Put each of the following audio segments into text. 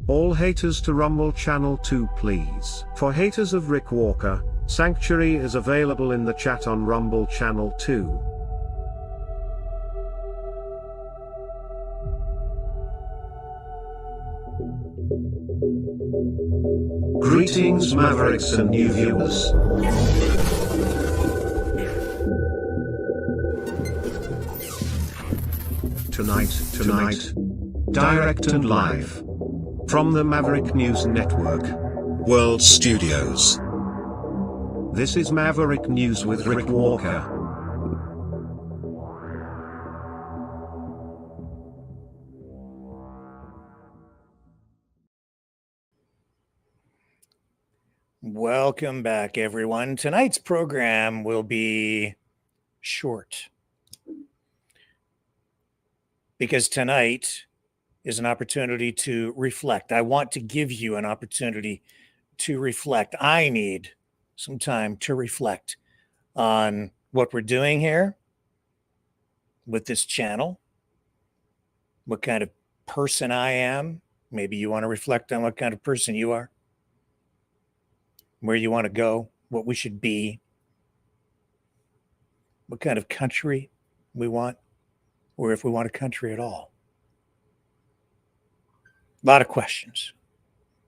All haters to Rumble Channel 2 please. For haters of Rick Walker, Sanctuary is available in the chat on Rumble Channel 2. Greetings Mavericks and new viewers. Tonight, direct and live. From the Maverick News Network. World Studios. This is Maverick News with Rick Walker. Welcome back, everyone. Tonight's program will be short because tonight is an opportunity to reflect. I want to give you an opportunity to reflect. I need some time to reflect on what we're doing here with this channel, what kind of person I am. Maybe you want to reflect on what kind of person you are, where you want to go, what we should be, what kind of country we want, or if we want a country at all. A lot of questions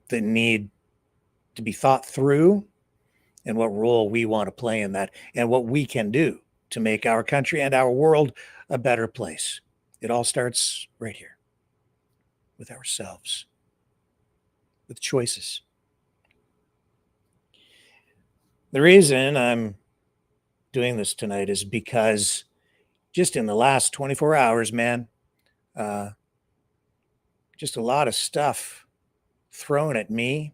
that need to be thought through, and what role we want to play in that, and what we can do to make our country and our world a better place. It all starts right here with ourselves, with choices. The reason I'm doing this tonight is because just in the last 24 hours, man, just a lot of stuff thrown at me.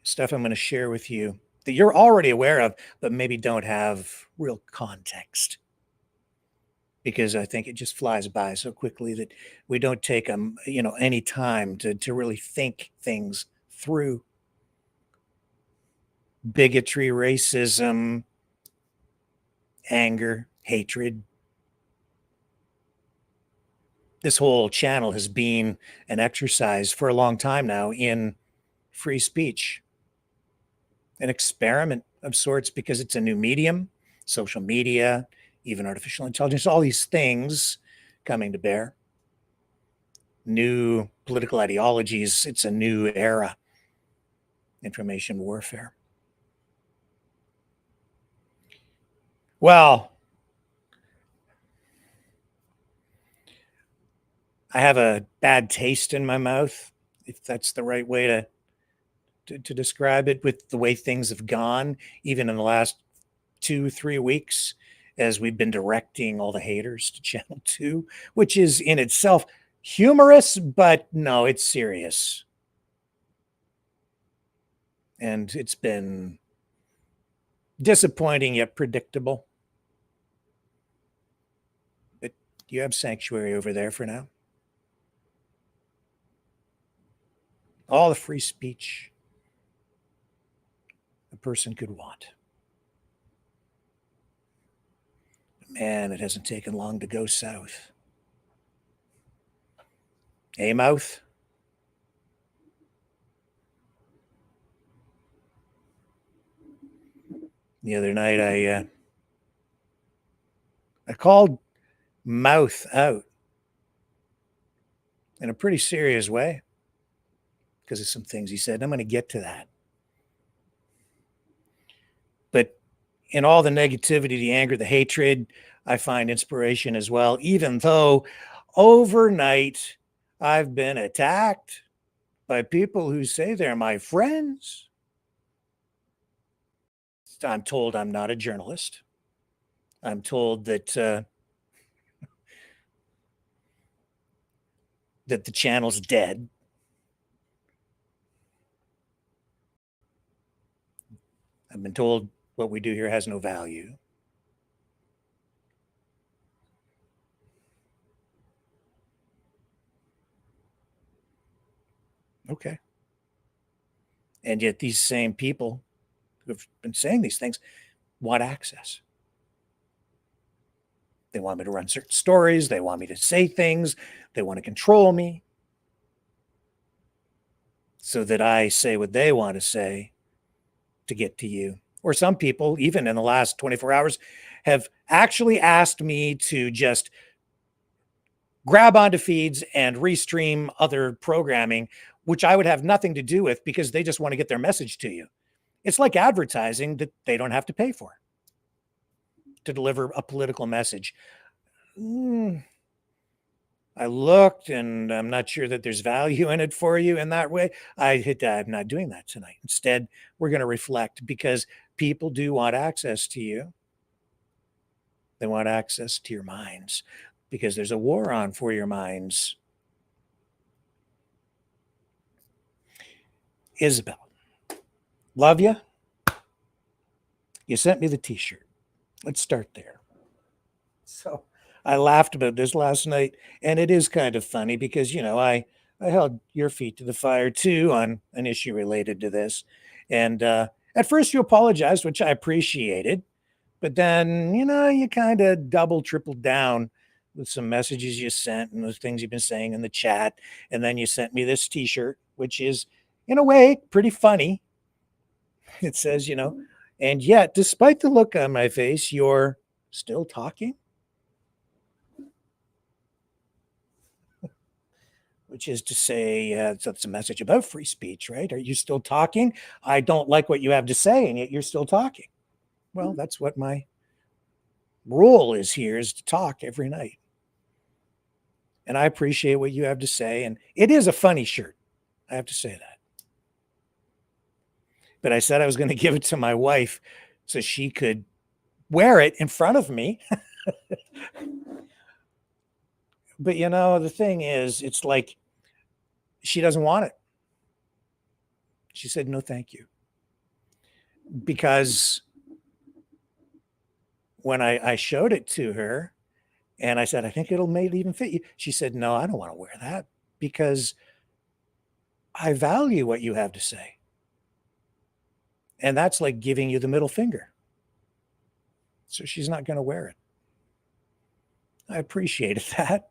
Stuff I'm going to share with you that you're already aware of, but maybe don't have real context. Because I think it just flies by so quickly that we don't take any time to really think things through. Bigotry, racism, anger, hatred. This whole channel has been an exercise for a long time now in free speech. An experiment of sorts because it's a new medium, social media, even artificial intelligence, all these things coming to bear. New political ideologies. It's a new era. Information warfare. Well, I have a bad taste in my mouth, if that's the right way to describe it, with the way things have gone, even in the last 2-3 weeks, as we've been directing all the haters to Channel 2, which is in itself humorous, but no, it's serious. And it's been disappointing yet predictable. But you have sanctuary over there for now. All the free speech a person could want. Man, it hasn't taken long to go south. Hey, mouth? The other night, I called mouth out in a pretty serious way because of some things he said. I'm going to get to that. But in all the negativity, the anger, the hatred, I find inspiration as well, even though overnight I've been attacked by people who say they're my friends. I'm told I'm not a journalist. I'm told that that the channel's dead. I've been told what we do here has no value. Okay. And yet these same people who have been saying these things want access. They want me to run certain stories. They want me to say things. They want to control me so that I say what they want to say to get to you. Or some people, even in the last 24 hours, have actually asked me to just grab onto feeds and restream other programming, which I would have nothing to do with because they just want to get their message to you. It's like advertising that they don't have to pay for to deliver a political message. I looked and I'm not sure that there's value in it for you in that way. I'm not doing that tonight. Instead, we're going to reflect because people do want access to you. They want access to your minds because there's a war on for your minds. Isabel, love you. You sent me the t-shirt. Let's start there. So I laughed about this last night, and it is kind of funny because, I held your feet to the fire too on an issue related to this. And at first you apologized, which I appreciated. But then, you kind of double, tripled down with some messages you sent and those things you've been saying in the chat. And then you sent me this t-shirt, which is, in a way, pretty funny. It says, and yet, despite the look on my face, you're still talking. Which is to say, that's a message about free speech, right? Are you still talking? I don't like what you have to say, and yet you're still talking. Well, that's what my role is here, is to talk every night. And I appreciate what you have to say. And it is a funny shirt. I have to say that. But I said I was going to give it to my wife so she could wear it in front of me. But, the thing is, it's like she doesn't want it. She said, no, thank you. Because when I showed it to her and I said, I think it'll maybe even fit you. She said, no, I don't want to wear that because I value what you have to say. And that's like giving you the middle finger. So she's not going to wear it. I appreciated that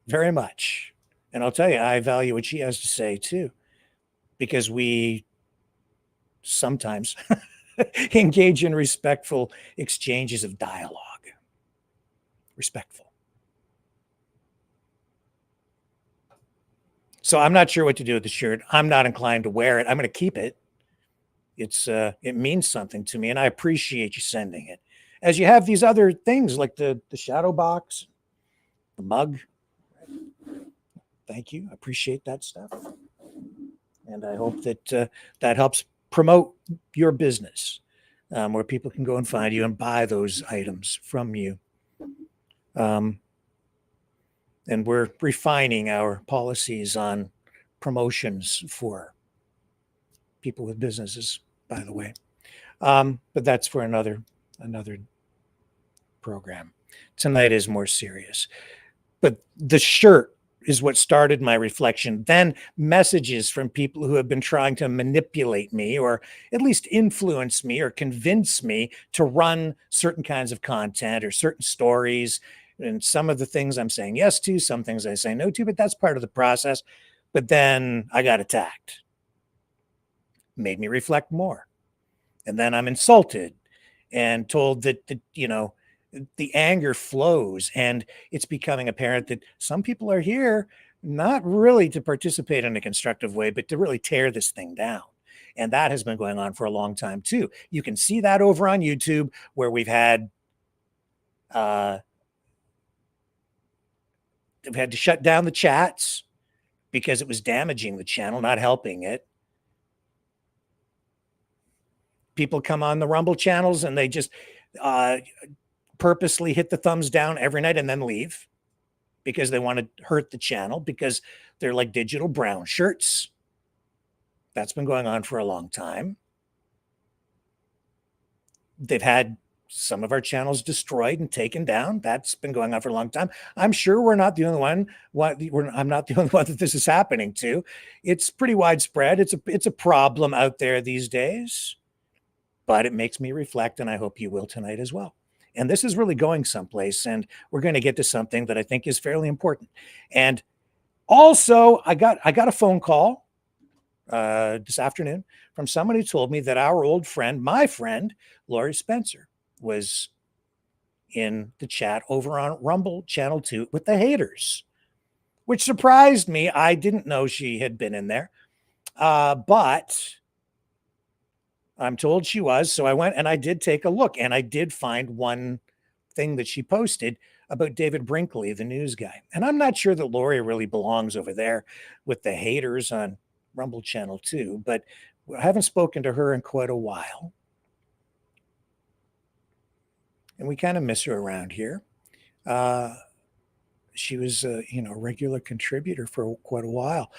very much. And I'll tell you, I value what she has to say too, because we sometimes engage in respectful exchanges of dialogue. Respectful. So I'm not sure what to do with the shirt. I'm not inclined to wear it. I'm going to keep it. It means something to me, and I appreciate you sending it. As you have these other things like the shadow box, the mug. Thank you. I appreciate that stuff. And I hope that that helps promote your business, where people can go and find you and buy those items from you. And we're refining our policies on promotions for people with businesses, by the way. But that's for another program. Tonight is more serious. But the shirt is what started my reflection. Then messages from people who have been trying to manipulate me or at least influence me or convince me to run certain kinds of content or certain stories. And some of the things I'm saying yes to, some things I say no to, but that's part of the process. But then I got attacked. Made me reflect more. And then I'm insulted and told that, the anger flows, and it's becoming apparent that some people are here not really to participate in a constructive way, but to really tear this thing down. And that has been going on for a long time too. You can see that over on YouTube where we've had to shut down the chats because it was damaging the channel, not helping it. People come on the Rumble channels and they just purposely hit the thumbs down every night and then leave because they want to hurt the channel because they're like digital brown shirts. That's been going on for a long time. They've had some of our channels destroyed and taken down. That's been going on for a long time. I'm sure we're not the only one. I'm not the only one that this is happening to. It's pretty widespread. It's a problem out there these days, but it makes me reflect, and I hope you will tonight as well. And this is really going someplace. And we're going to get to something that I think is fairly important. And also, I got a phone call this afternoon from someone who told me that our old friend, my friend, Laurie Spencer, was in the chat over on Rumble Channel 2 with the haters, which surprised me. I didn't know she had been in there, but I'm told she was. So I went and I did take a look, and I did find one thing that she posted about David Brinkley, the news guy. And I'm not sure that Laurie really belongs over there with the haters on Rumble Channel 2, but I haven't spoken to her in quite a while. And we kind of miss her around here. She was a regular contributor for quite a while.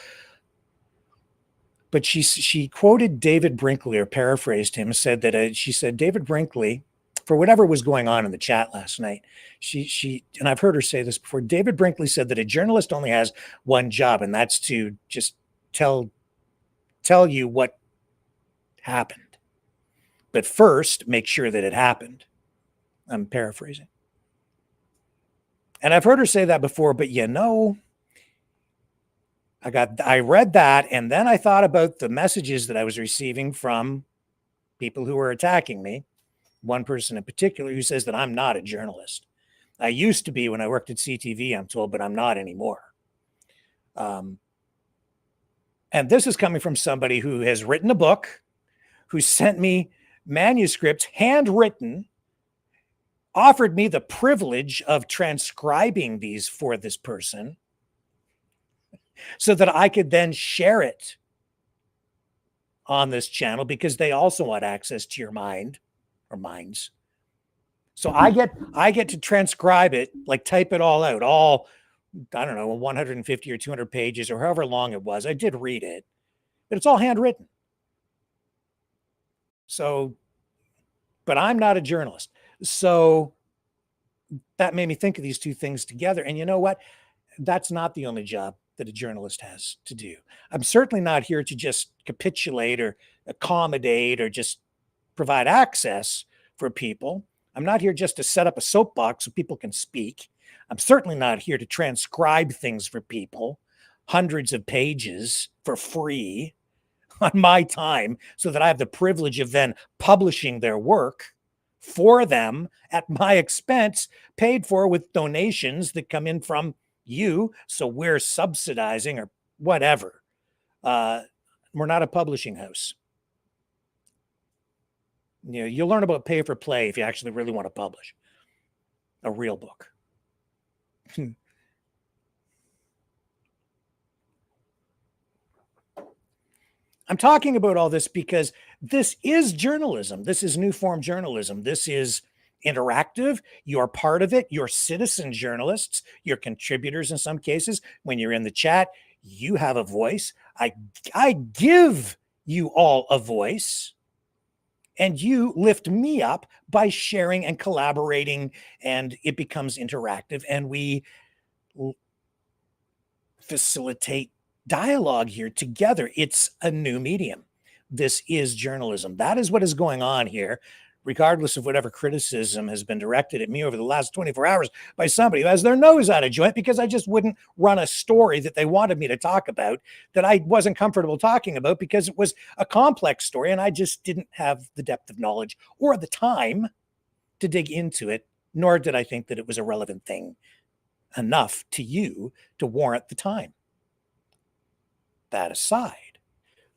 But she quoted David Brinkley, or paraphrased him, said that she said David Brinkley, for whatever was going on in the chat last night, she and I've heard her say this before, David Brinkley said that a journalist only has one job, and that's to just tell you what happened. But first, make sure that it happened. I'm paraphrasing. And I've heard her say that before, but I read that, and then I thought about the messages that I was receiving from people who were attacking me. One person in particular who says that I'm not a journalist. I used to be when I worked at CTV, I'm told, but I'm not anymore. And this is coming from somebody who has written a book, who sent me manuscripts, handwritten, offered me the privilege of transcribing these for this person so that I could then share it on this channel, because they also want access to your mind or minds. So I get to transcribe it, like type it all out, all, I don't know, 150 or 200 pages or however long it was. I did read it, but it's all handwritten. So, but I'm not a journalist. So that made me think of these two things together. And you know what? That's not the only job that a journalist has to do. I'm certainly not here to just capitulate or accommodate or just provide access for people. I'm not here just to set up a soapbox so people can speak. I'm certainly not here to transcribe things for people, hundreds of pages for free on my time, so that I have the privilege of then publishing their work for them at my expense, paid for with donations that come in from you. So we're subsidizing or whatever. We're not a publishing house. You'll learn about pay for play if you actually really want to publish a real book. I'm talking about all this because this is journalism. This is new form journalism. This is interactive. You're part of it. You're citizen journalists. You're contributors in some cases. When you're in the chat, you have a voice. I give you all a voice, and you lift me up by sharing and collaborating, and it becomes interactive, and we facilitate dialogue here together. It's a new medium. This is journalism. That is what is going on here, regardless of whatever criticism has been directed at me over the last 24 hours by somebody who has their nose out of joint because I just wouldn't run a story that they wanted me to talk about that I wasn't comfortable talking about because it was a complex story and I just didn't have the depth of knowledge or the time to dig into it, nor did I think that it was a relevant thing enough to you to warrant the time. That aside,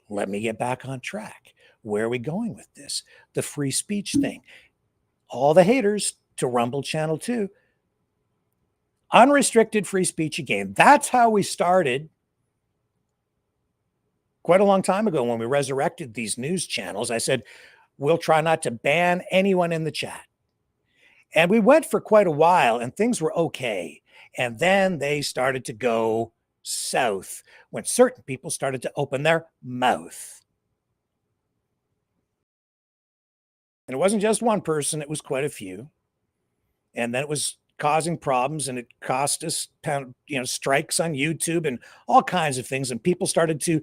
let me get back on track. Where are we going with this? The free speech thing. All the haters to Rumble Channel 2. Unrestricted free speech again. That's how we started quite a long time ago when we resurrected these news channels. I said, we'll try not to ban anyone in the chat. And we went for quite a while and things were okay. And then they started to go south when certain people started to open their mouth. And it wasn't just one person, it was quite a few. And then it was causing problems and it cost us, strikes on YouTube and all kinds of things. And people started to,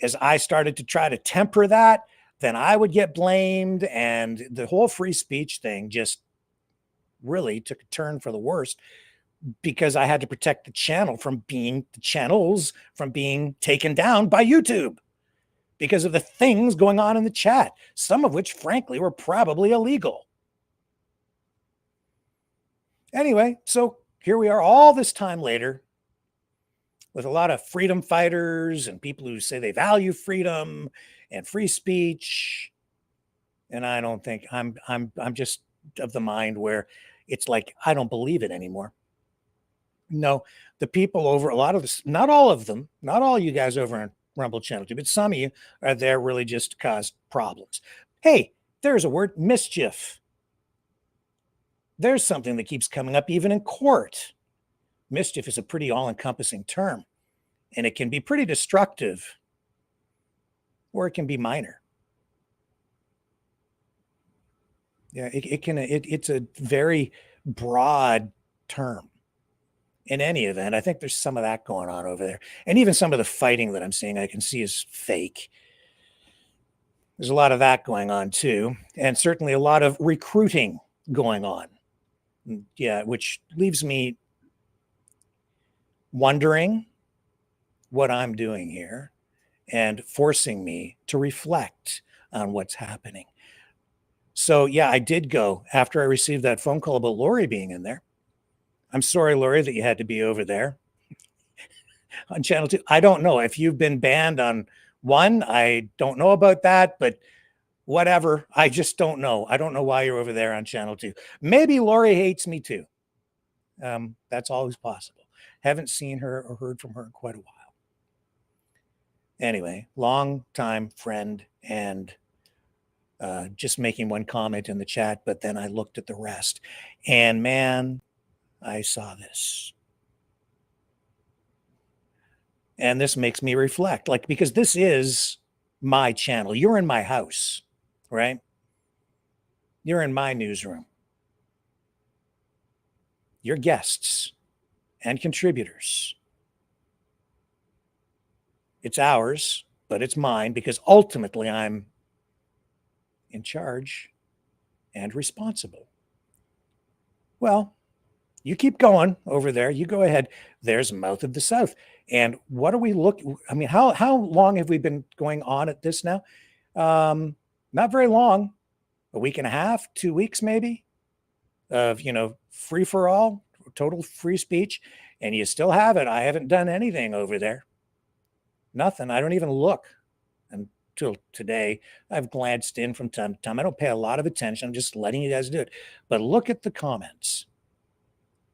as I started to try to temper that, then I would get blamed. And the whole free speech thing just really took a turn for the worst because I had to protect the channels from being taken down by YouTube because of the things going on in the chat, some of which, frankly, were probably illegal. Anyway, so here we are all this time later with a lot of freedom fighters and people who say they value freedom and free speech. And I don't think I'm just of the mind where it's like, I don't believe it anymore. No, the people over a lot of this, not all of them, not all you guys over on Rumble Channel 2, but some of you are there really just to cause problems. Hey, there's a word, mischief. There's something that keeps coming up even in court. Mischief is a pretty all-encompassing term, and it can be pretty destructive, or it can be minor. Yeah, it's a very broad term. In any event, I think there's some of that going on over there. And even some of the fighting that I'm seeing, I can see is fake. There's a lot of that going on too. And certainly a lot of recruiting going on. Yeah, which leaves me wondering what I'm doing here and forcing me to reflect on what's happening. So yeah, I did go after I received that phone call about Lori being in there. I'm sorry, Lori, that you had to be over there on channel 2. I don't know if you've been banned on one. I don't know about that, but whatever. I just don't know. I don't know why you're over there on channel 2. Maybe Lori hates me too. That's always possible. Haven't seen her or heard from her in quite a while. Anyway, long time friend and just making one comment in the chat, but then I looked at the rest and man, I saw this. And this makes me reflect, like, because this is my channel. You're in my house, right? You're in my newsroom. You're guests and contributors. It's ours, but it's mine because ultimately I'm in charge and responsible. Well, you keep going over there. You go ahead. There's Mouth of the South. And what are we looking? I mean, how long have we been going on at this now? Not very long. A week and a half, 2 weeks maybe, of free for all, total free speech, and you still have it. I haven't done anything over there. Nothing. I don't even look until today. I've glanced in from time to time. I don't pay a lot of attention. I'm just letting you guys do it. But look at the comments.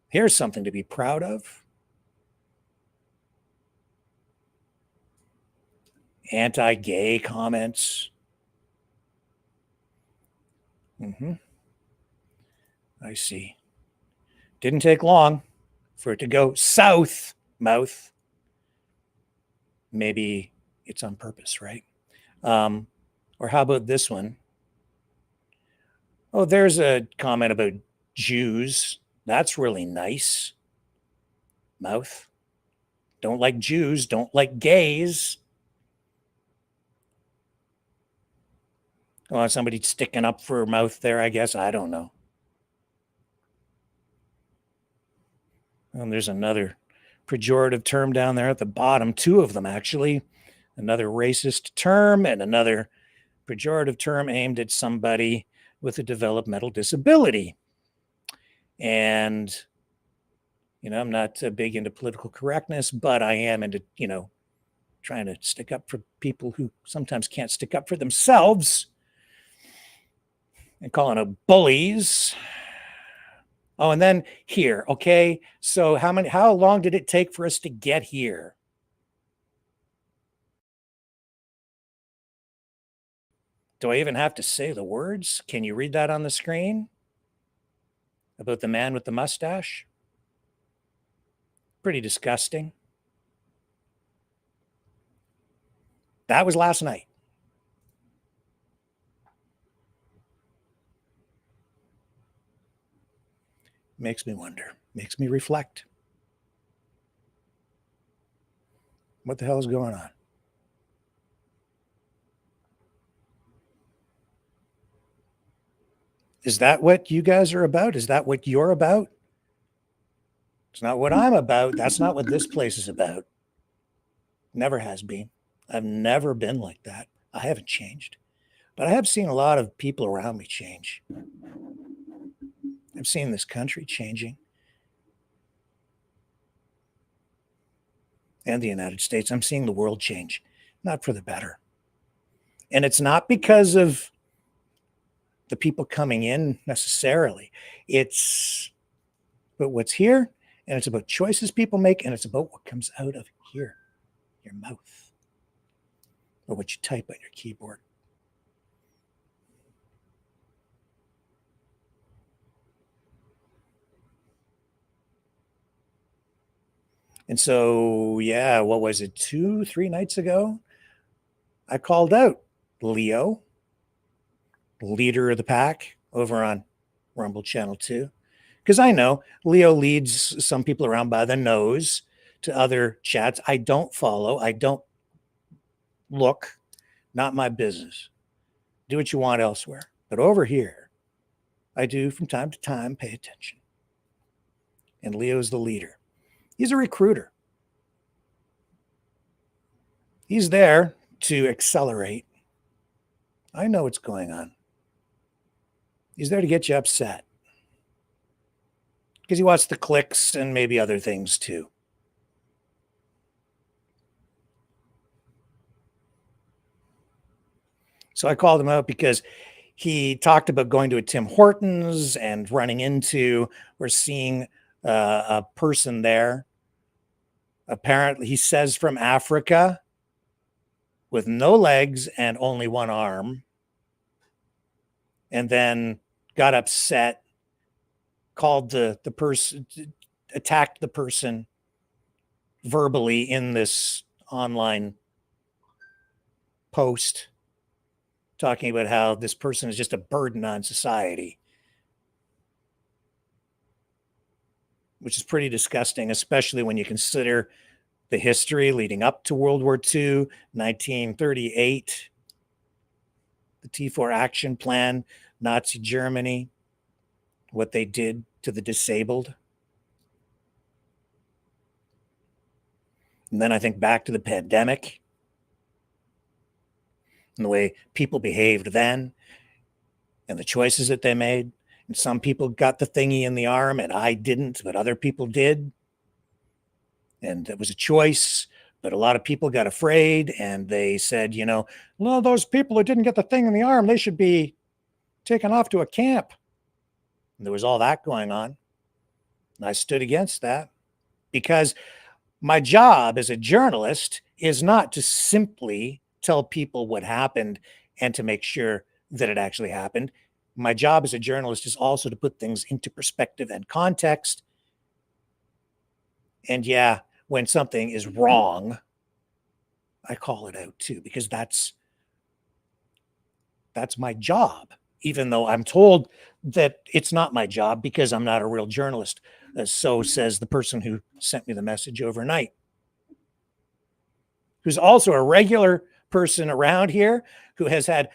Here's something to be proud of. Anti-gay comments. I see. Didn't take long for it to go south, Mouth. Maybe it's on purpose, right? Or how about this one? Oh, there's a comment about Jews. That's really nice. Mouth. Don't like Jews, don't like gays. Oh, somebody sticking up for Mouth there, I guess. I don't know. And there's another pejorative term down there at the bottom, 2 of them actually. Another racist term and another pejorative term aimed at somebody with a developmental disability. And, I'm not big into political correctness, but I am into, trying to stick up for people who sometimes can't stick up for themselves and calling them bullies. Oh, and then here, okay. So how long did it take for us to get here? Do I even have to say the words? Can you read that on the screen? About the man with the mustache? Pretty disgusting. That was last night. Makes me wonder, makes me reflect. What the hell is going on? Is that what you guys are about? Is that what you're about? It's not what I'm about. That's not what this place is about. Never has been. I've never been like that. I haven't changed. But I have seen a lot of people around me change. I've seen this country changing and the United States. I'm seeing the world change, not for the better. And it's not because of the people coming in necessarily. It's about what's here, and it's about choices people make, and it's about what comes out of here, your mouth, or what you type on your keyboard. And so, yeah, what was it, 2-3 nights ago? I called out Leo, leader of the pack, over on Rumble Channel 2. Because I know Leo leads some people around by the nose to other chats I don't follow. I don't look, not my business. Do what you want elsewhere. But over here, I do from time to time pay attention. And Leo's the leader. He's a recruiter. He's there to accelerate. I know what's going on. He's there to get you upset because he wants the clicks and maybe other things too. So I called him out because he talked about going to a Tim Hortons and running into or seeing a person there. Apparently, he says from Africa with no legs and only one arm, and then got upset, called the person, attacked the person verbally in this online post, talking about how this person is just a burden on society, which is pretty disgusting, especially when you consider the history leading up to World War II, 1938, the T4 action plan, Nazi Germany, what they did to the disabled. And then I think back to the pandemic and the way people behaved then and the choices that they made. And some people got the thingy in the arm and I didn't, but other people did. And it was a choice, but a lot of people got afraid and they said, no, those people who didn't get the thing in the arm, they should be taken off to a camp. And there was all that going on. And I stood against that because my job as a journalist is not to simply tell people what happened and to make sure that it actually happened. My job as a journalist is also to put things into perspective and context. And yeah, when something is wrong, I call it out too, because that's my job, even though I'm told that it's not my job because I'm not a real journalist. So says the person who sent me the message overnight, who's also a regular person around here who has had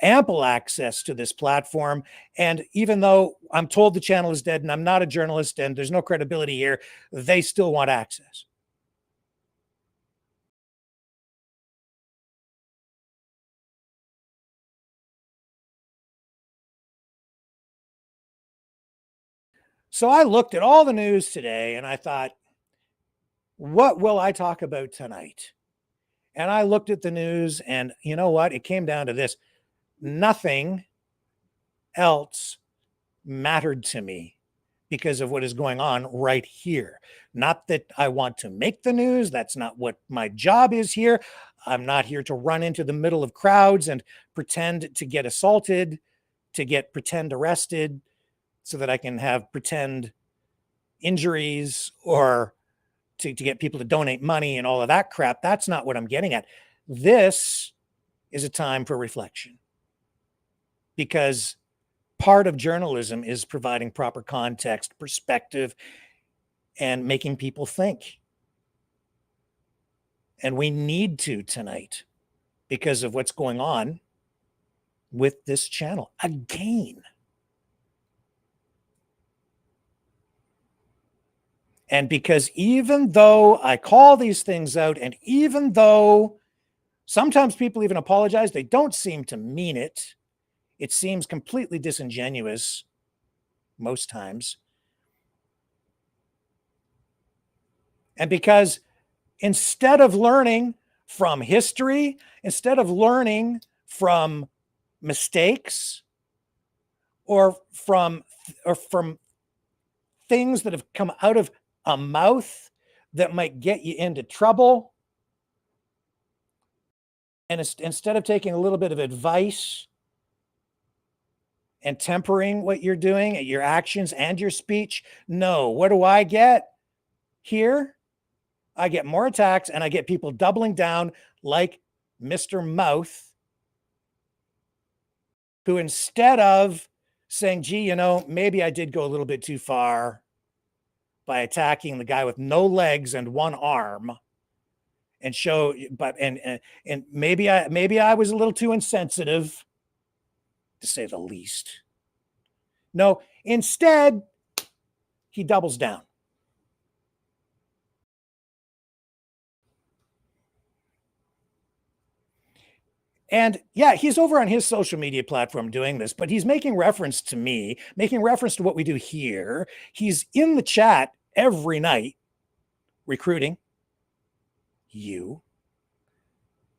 ample access to this platform. And even though I'm told the channel is dead and I'm not a journalist and there's no credibility here, they still want access. So I looked at all the news today and I thought, what will I talk about tonight? And I looked at the news and you know what? It came down to this. Nothing else mattered to me because of what is going on right here. Not that I want to make the news. That's not what my job is here. I'm not here to run into the middle of crowds and pretend to get assaulted, to get pretend arrested so that I can have pretend injuries or to get people to donate money and all of that crap. That's not what I'm getting at. This is a time for reflection because part of journalism is providing proper context, perspective, and making people think. And we need to tonight because of what's going on with this channel. Again, And because even though I call these things out, and even though sometimes people even apologize, they don't seem to mean it. It seems completely disingenuous most times. And because instead of learning from history, instead of learning from mistakes or from things that have come out of a mouth that might get you into trouble, and instead of taking a little bit of advice and tempering what you're doing, your actions and your speech, no, what do I get here? I get more attacks, and I get people doubling down like Mr. Mouth, who instead of saying, gee, you know, maybe I did go a little bit too far by attacking the guy with no legs and one arm, and show, but and maybe I was a little too insensitive, to say the least. No, instead, he doubles down. And yeah, he's over on his social media platform doing this, but he's making reference to me, making reference to what we do here. He's in the chat every night recruiting you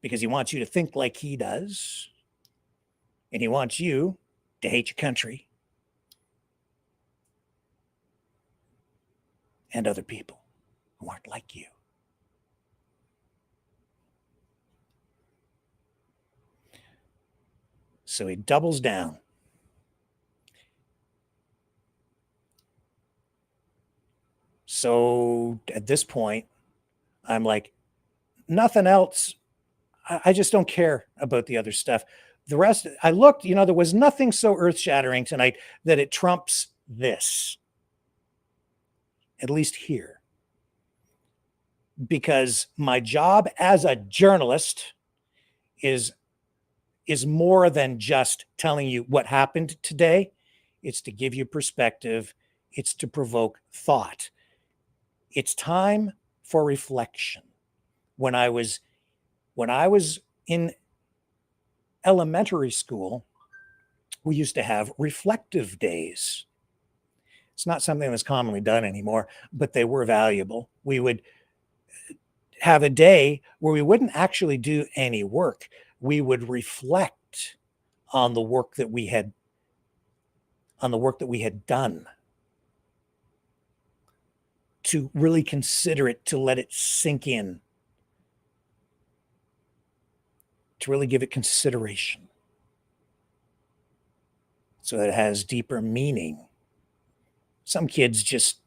because he wants you to think like he does. And he wants you to hate your country and other people who aren't like you. So he doubles down. So at this point, I'm like, nothing else. I just don't care about the other stuff. The rest, I looked, you know, there was nothing so earth shattering tonight that it trumps this, at least here. Because my job as a journalist is more than just telling you what happened today. It's to give you perspective. It's to provoke thought. It's time for reflection. When I was in elementary school, we used to have reflective days. It's not something that's commonly done anymore, but they were valuable. We would have a day where we wouldn't actually do any work. We would reflect on the work that we had done, to really consider it, to let it sink in, to really give it consideration so that it has deeper meaning. Some kids just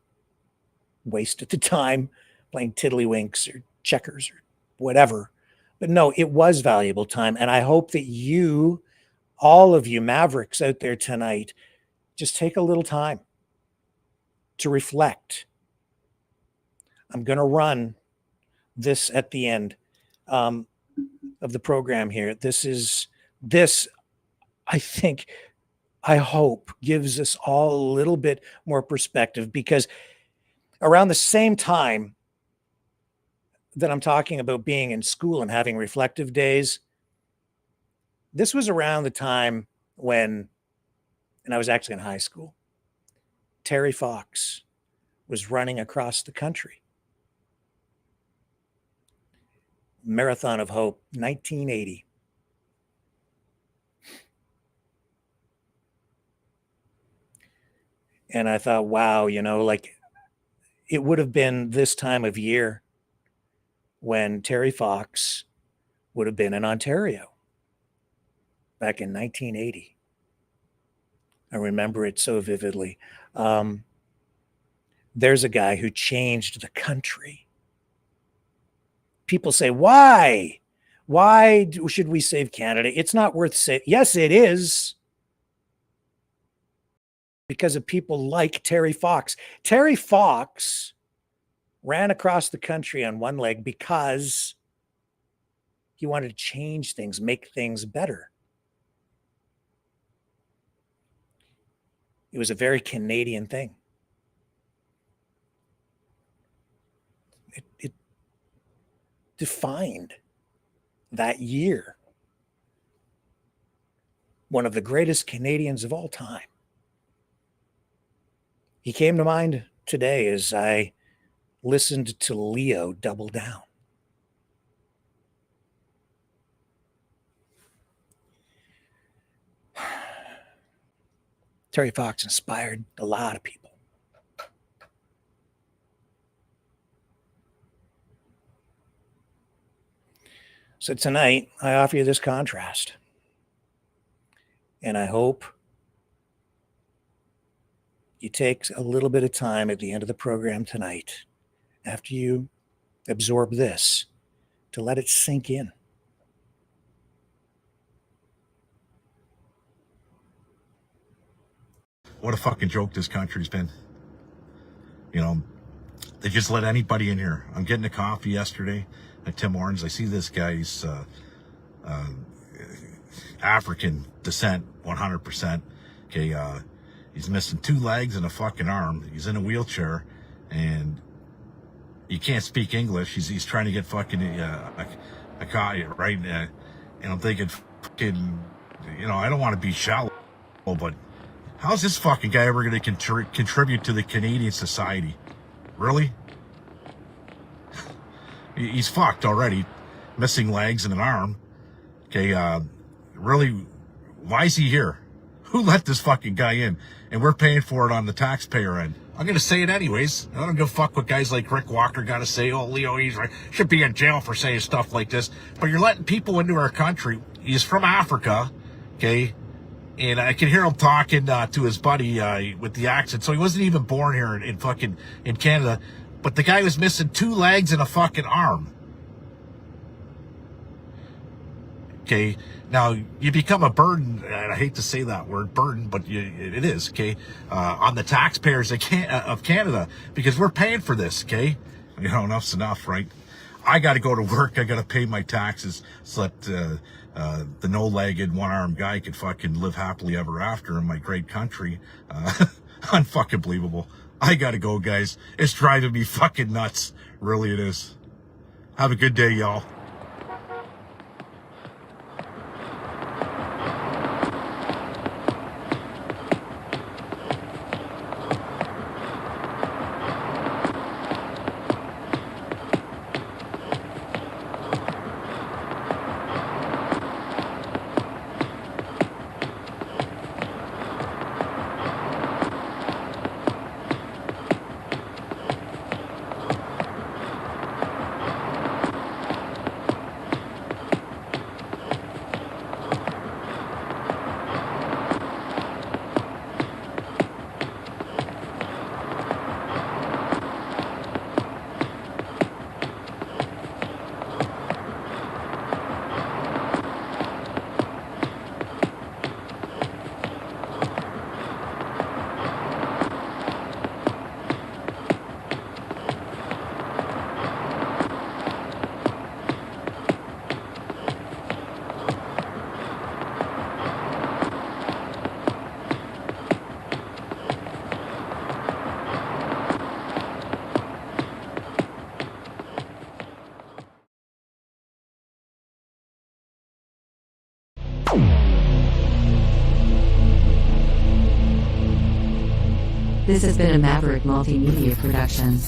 wasted the time playing tiddlywinks or checkers or whatever. But no, it was valuable time. And I hope that you, all of you Mavericks out there tonight, just take a little time to reflect. I'm going to run this at the end of the program here. This, I think, I hope, gives us all a little bit more perspective, because around the same time that I'm talking about being in school and having reflective days, this was around the time when, and I was actually in high school, Terry Fox was running across the country. Marathon of Hope, 1980. And I thought, wow, you know, like it would have been this time of year when Terry Fox would have been in Ontario back in 1980. I remember it so vividly. There's a guy who changed the country. People say, why? Why should we save Canada? It's not worth saving. Yes, it is. Because of people like Terry Fox. Terry Fox ran across the country on one leg because he wanted to change things, make things better. It was a very Canadian thing. defined that year. One of the greatest Canadians of all time. He came to mind today as I listened to Leo double down. Terry Fox inspired a lot of people. So tonight, I offer you this contrast. And I hope you take a little bit of time at the end of the program tonight, after you absorb this, to let it sink in. What a fucking joke this country's been. You know, they just let anybody in here. I'm getting a coffee yesterday at Tim Hortons. I see this guy's African descent, 100%. Okay, he's missing 2 legs and a fucking arm. He's in a wheelchair, and he can't speak English. He's trying to get fucking a coffee, right? And I'm thinking, fucking, you know, I don't want to be shallow, but how's this fucking guy ever going to contribute to the Canadian society? Really? He's fucked already. Missing legs and an arm. Okay, really, why is he here? Who let this fucking guy in? And we're paying for it on the taxpayer end. I'm going to say it anyways. I don't give a fuck what guys like Rick Walker got to say. Oh, Leo, he's right. Should be in jail for saying stuff like this. But you're letting people into our country. He's from Africa, okay? And I can hear him talking to his buddy with the accent. So he wasn't even born here in Canada. But the guy was missing 2 legs and a fucking arm. Okay, now you become a burden, and I hate to say that word, burden, but it is, okay, on the taxpayers of Canada, because we're paying for this, okay? You know, enough's enough, right? I got to go to work. I got to pay my taxes so that the no-legged, one-armed guy could fucking live happily ever after in my great country. Unfucking believable. I got to go, guys. It's driving me fucking nuts. Really, it is. Have a good day, y'all. This has been a Maverick Multimedia production.